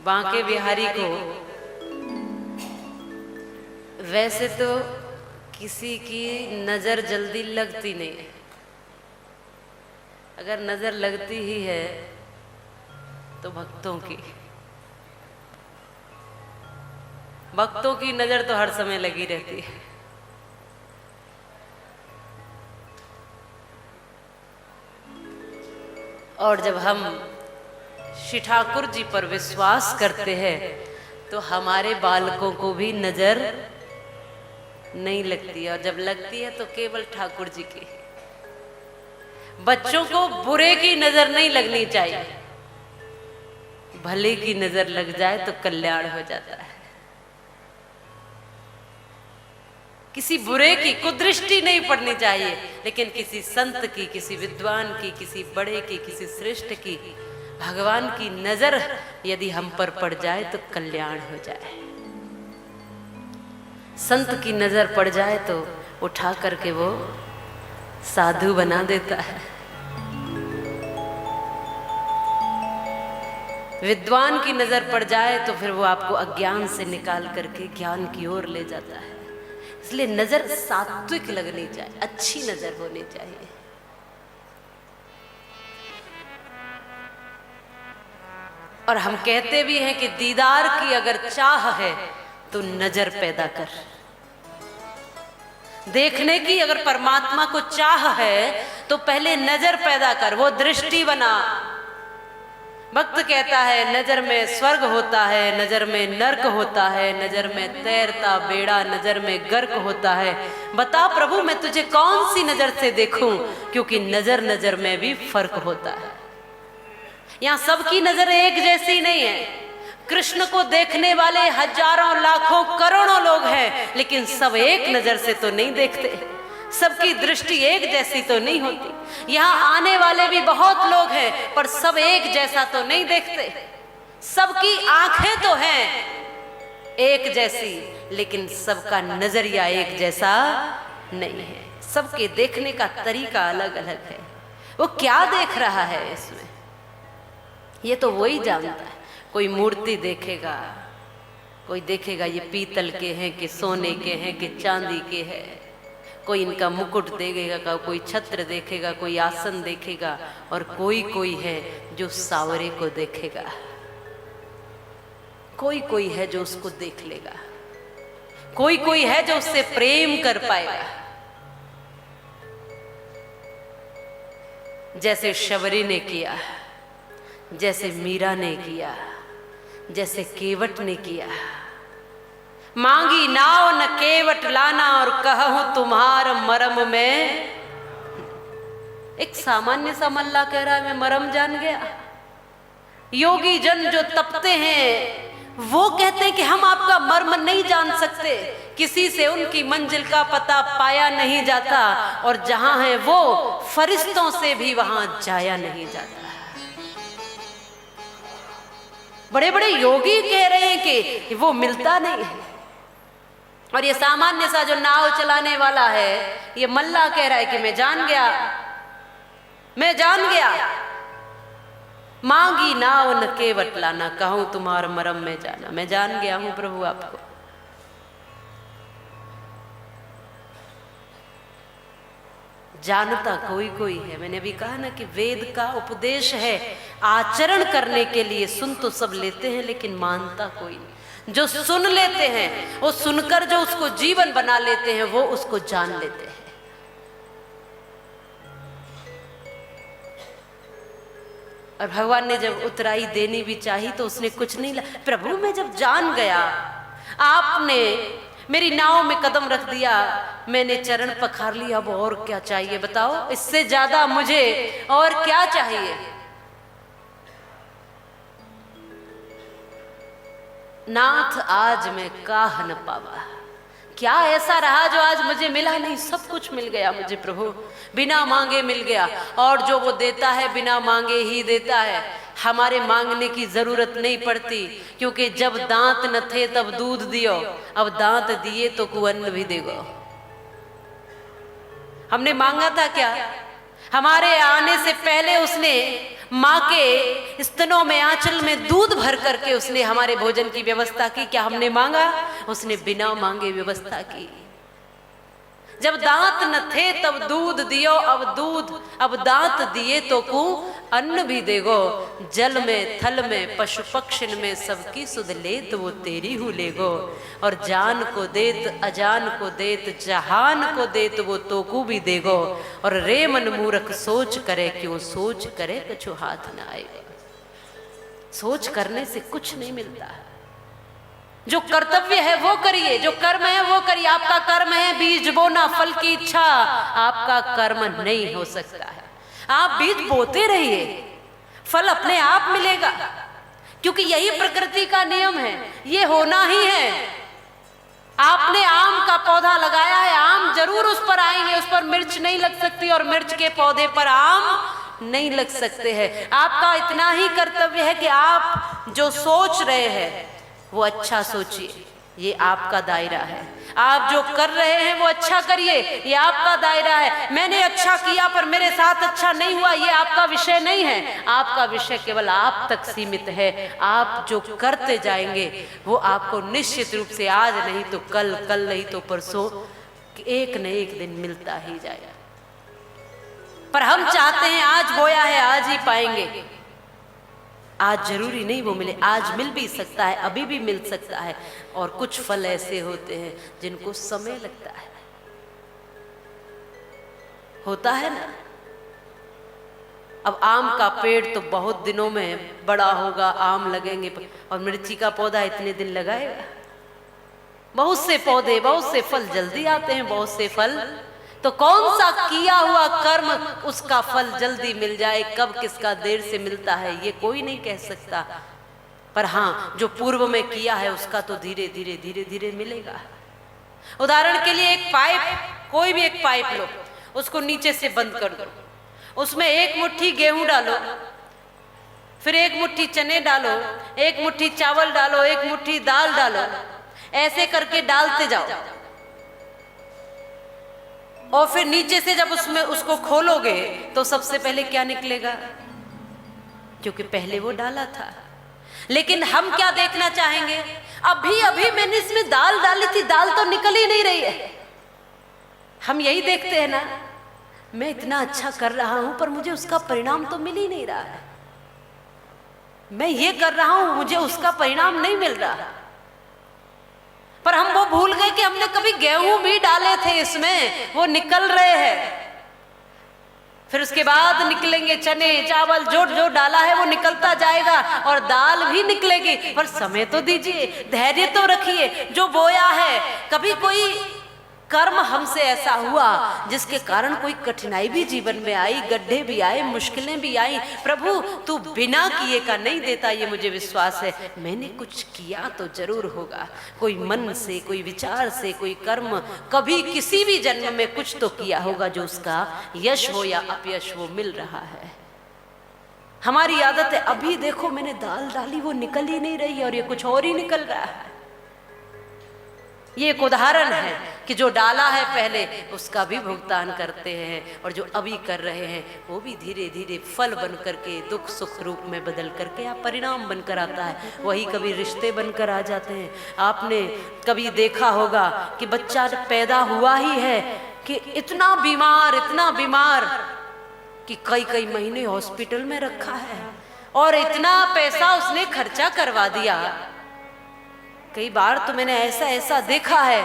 बांके बिहारी को वैसे तो किसी की नजर जल्दी लगती नहीं, अगर नजर लगती ही है तो भक्तों की नजर तो हर समय लगी रहती है। और जब हम श्री ठाकुर जी पर विश्वास करते हैं तो हमारे बालकों को भी नजर नहीं लगती, और जब लगती है तो केवल ठाकुर जी की। बच्चों को बुरे की नजर नहीं लगनी चाहिए, भले की नजर लग जाए तो कल्याण हो जाता है। किसी बुरे की कुदृष्टि नहीं पड़नी चाहिए, लेकिन किसी संत की, किसी विद्वान की, किसी बड़े की, किसी श्रेष्ठ की, भगवान की नजर यदि हम पर पड़ जाए तो कल्याण हो जाए। संत की नजर पड़ जाए तो उठा करके वो साधु बना देता है। विद्वान की नजर पड़ जाए तो फिर वो आपको अज्ञान से निकाल करके ज्ञान की ओर ले जाता है। इसलिए नजर सात्विक लगनी चाहिए, अच्छी नजर होनी चाहिए। और हम कहते भी हैं कि दीदार की अगर चाह है तो नजर पैदा कर। देखने की अगर परमात्मा को चाह है तो पहले नजर पैदा कर, वो दृष्टि बना। भक्त कहता है नजर में स्वर्ग होता है, नजर में नर्क होता है, नजर में तैरता बेड़ा, नजर में गर्क होता है। बता प्रभु मैं तुझे कौन सी नजर से देखूं, क्योंकि नजर नजर में भी फर्क होता है। यहाँ सबकी नजर एक जैसी नहीं है। कृष्ण को देखने वाले हजारों लाखों करोड़ों लोग हैं, लेकिन सब एक नजर से तो नहीं देखते, सबकी दृष्टि एक जैसी तो नहीं होती। यहाँ आने वाले भी बहुत लोग हैं, पर सब एक जैसा तो नहीं देखते। सबकी आंखें तो हैं एक जैसी, लेकिन सबका नजरिया एक जैसा नहीं है। सबके देखने का तरीका अलग अलग है। वो क्या देख रहा है इसमें, ये तो वही जानता है। कोई मूर्ति देखेगा, कोई देखेगा ये पीतल के हैं कि सोने के हैं कि चांदी के हैं, कोई इनका मुकुट देखेगा, कोई छत्र देखेगा, कोई आसन देखेगा, और कोई है जो सावरे को देखेगा, कोई है जो उसको देख लेगा, कोई है जो उससे प्रेम कर पाएगा। जैसे शबरी ने किया, जैसे मीरा ने किया, जैसे केवट ने किया। मांगी नाव न केवट लाना और कहूं तुम्हार मरम में। एक सामान्य सा मल्ला कह रहा है मैं मरम जान गया। योगी जन जो तपते हैं वो कहते हैं कि हम आपका मर्म नहीं जान सकते, किसी से उनकी मंजिल का पता पाया नहीं जाता, और जहां है वो फरिश्तों से भी वहां जाया नहीं जाता। बड़े बड़े योगी कह रहे हैं कि वो मिलता नहीं है, और ये सामान्य सा जो नाव चलाने वाला है ये मल्ला कह रहा है कि मैं जान गया, मैं जान गया। मांगी नाव न केवट लाना, कहूं तुम्हार मरम में जाना। मैं जान गया हूं प्रभु आपको। जानता कोई है। मैंने भी कहा ना कि वेद का उपदेश है आचरण करने के लिए। सुन तो सब लेते हैं लेकिन मानता कोई नहीं। जो सुन लेते हैं वो सुनकर जो उसको जीवन बना लेते हैं वो उसको जान लेते हैं। और भगवान ने जब उतराई देनी भी चाहिए तो उसने कुछ नहीं प्रभु मैं जब जान गया, आपने मेरी नाव में कदम रख दिया, मैंने चरण पखार लिया, अब और क्या चाहिए बताओ, इससे ज्यादा मुझे और क्या चाहिए। नाथ आज मैं काह न पावा, क्या ऐसा रहा जो आज मुझे मिला नहीं। सब कुछ मिल गया मुझे प्रभु, बिना मांगे मिल गया। और जो वो देता है बिना मांगे ही देता है, हमारे मांगने की जरूरत नहीं पड़ती, क्योंकि जब दांत न थे तब दूध दियो, अब दांत दिए तो कुअन्न भी देगो। हमने मांगा था क्या? हमारे आने से पहले उसने माँ के स्तनों में, आंचल में दूध भर करके उसने हमारे भोजन की व्यवस्था की। क्या हमने मांगा? उसने बिना मांगे व्यवस्था की। जब दांत न थे तब दूध दियो, अब दांत दिए तो कु अन्न भी देगो। जल में थल में पशु पक्षिन में सबकी सुध लेत वो तेरी हूँ लेगो। और जान को देत अजान को देत जहान को देत वो तोकू भी देगो। और रे मन मूर्ख सोच करे क्यों, सोच करे कछु हाथ न आएगा। सोच करने से कुछ नहीं मिलता। जो कर्तव्य है वो करिए, जो कर्म है वो करिए। आपका कर्म है बीज बोना, फल की इच्छा आपका कर्म नहीं हो सकता है। आप बीज बोते रहिए, फल अपने आप मिलेगा, क्योंकि यही प्रकृति का नियम है, ये होना ही है। आपने आम का पौधा लगाया है, आम जरूर उस पर आएंगे, उस पर मिर्च नहीं लग सकती और मिर्च के पौधे पर आम नहीं लग सकते हैं। आपका इतना ही कर्तव्य है कि आप जो सोच रहे हैं वो अच्छा सोचिए, ये आपका दायरा है। आप जो कर रहे हैं वो अच्छा करिए, ये आपका दायरा है। मैंने अच्छा किया पर मेरे साथ अच्छा नहीं हुआ, ये आपका विषय नहीं है। आपका विषय केवल आप तक सीमित है। आप जो करते जाएंगे वो आपको निश्चित रूप से आज नहीं तो कल, कल नहीं तो परसों, एक न एक दिन मिलता ही जाएगा। पर हम चाहते हैं आज बोया है आज ही पाएंगे। आज जरूरी नहीं वो मिले, आज मिल भी सकता है, अभी भी मिल सकता है। और कुछ फल ऐसे होते हैं जिनको समय लगता है, होता है ना। अब आम का पेड़ तो बहुत दिनों में बड़ा होगा, आम लगेंगे, और मिर्ची का पौधा इतने दिन लगाएगा। बहुत से पौधे, बहुत से फल जल्दी आते हैं, बहुत से फल तो कौन सा किया हुआ कर्म उसका फल जल्दी मिल जाए, कब किसका देर से मिलता है ये कोई नहीं कह सकता। पर हाँ, जो पूर्व में किया है उसका तो धीरे धीरे धीरे धीरे मिलेगा। उदाहरण के लिए एक पाइप, कोई भी एक पाइप लो, उसको नीचे से बंद कर दो, उसमें एक मुट्ठी गेहूं डालो, फिर एक मुट्ठी चने डालो, एक मुट्ठी चावल डालो, एक मुट्ठी दाल डालो, ऐसे करके डालते जाओ। और फिर नीचे से जब उसमें उसको खोलोगे तो सबसे पहले क्या निकलेगा? क्योंकि पहले वो डाला था। लेकिन हम क्या देखना चाहेंगे? अभी अभी मैंने इसमें दाल डाली थी, दाल तो निकल ही नहीं रही है। हम यही देखते हैं ना, मैं इतना अच्छा कर रहा हूं पर मुझे उसका परिणाम तो मिल ही नहीं रहा है। मैं ये कर रहा हूं, मुझे उसका परिणाम नहीं मिल रहा। पर हम वो भूल गए कि हमने कभी गेहूं भी डाले थे इसमें, वो निकल रहे हैं। फिर उसके बाद निकलेंगे चने, चावल, जो जो डाला है वो निकलता जाएगा, और दाल भी निकलेगी। पर समय तो दीजिए, धैर्य तो रखिए। जो बोया है, कभी कोई कर्म हमसे ऐसा हुआ जिसके कारण कोई कठिनाई भी जीवन में आई, गड्ढे भी आए, मुश्किलें भी आई। प्रभु तू बिना किए का नहीं देता, ये मुझे विश्वास है। मैंने कुछ किया तो जरूर होगा, कोई मन से, कोई विचार से, कोई कर्म कभी किसी भी जन्म में कुछ तो किया होगा जो उसका यश हो या अपयश वो मिल रहा है। हमारी आदत है, अभी देखो मैंने दाल डाली वो निकल ही नहीं रही और ये कुछ और ही निकल रहा है। ये एक उदाहरण है कि जो डाला है पहले उसका भी भुगतान करते हैं, और जो अभी कर रहे हैं वो भी धीरे धीरे फल बन करके, दुख सुख रूप में बदल करके या परिणाम बनकर आता है। वही कभी रिश्ते बनकर आ जाते हैं। आपने कभी देखा होगा कि बच्चा पैदा हुआ ही है कि इतना बीमार कि कई महीने हॉस्पिटल में रखा है, और इतना पैसा उसने खर्चा करवा दिया। कई बार तो मैंने ऐसा देखा है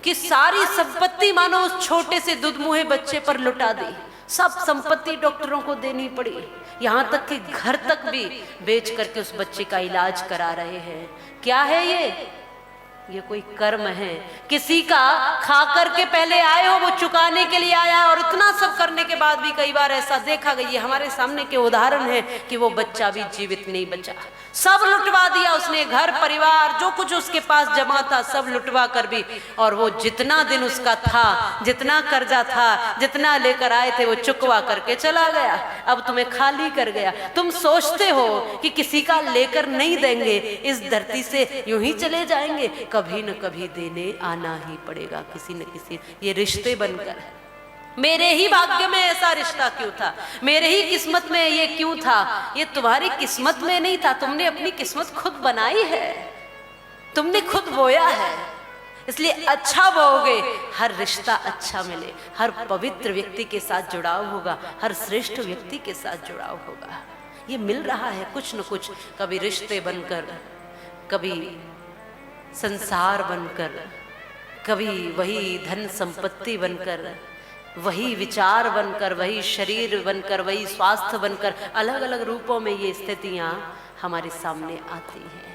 कि सारी संपत्ति मानो उस छोटे से दुधमुहे बच्चे पर लुटा दी। सब संपत्ति डॉक्टरों को देनी पड़ी, यहाँ तक कि घर तक भी बेच करके उस बच्चे का इलाज करा रहे हैं। क्या है ये कोई कर्म है? किसी का खा करके पहले आए हो, वो चुकाने के लिए आया, और इतना सब करने के बाद भी कई बार ऐसा देखा गया। हमारे सामने के उदाहरण है कि वो बच्चा भी जीवित नहीं बचा, सब लुटवा दिया उसने, घर परिवार जो कुछ उसके पास जमा था सब लुटवा कर भी। और वो जितना दिन उसका था, जितना कर्जा था, जितना लेकर आए थे वो चुकवा करके चला गया, अब तुम्हें खाली कर गया। तुम सोचते हो कि किसी का लेकर नहीं देंगे, इस धरती से यूं ही चले जाएंगे। कभी न कभी देने आना ही पड़ेगा, किसी न किसी। ये रिश्ते बनकर, मेरे ही भाग्य में ऐसा रिश्ता क्यों था, मेरे ही किस्मत में ये क्यों था? ये तुम्हारी किस्मत में नहीं था, तुमने अपनी किस्मत खुद बनाई है, तुमने खुद बोया है। इसलिए अच्छा बोओगे, हर रिश्ता अच्छा मिले, हर पवित्र व्यक्ति के साथ जुड़ाव होगा, हर श्रेष्ठ व्यक्ति के साथ जुड़ाव होगा। ये मिल रहा है कुछ न कुछ, कभी रिश्ते बनकर, कभी संसार बनकर, कभी वही धन संपत्ति बनकर, वही विचार बनकर, वही शरीर बनकर, वही स्वास्थ्य बनकर, अलग अलग रूपों में ये स्थितियां हमारे सामने आती हैं।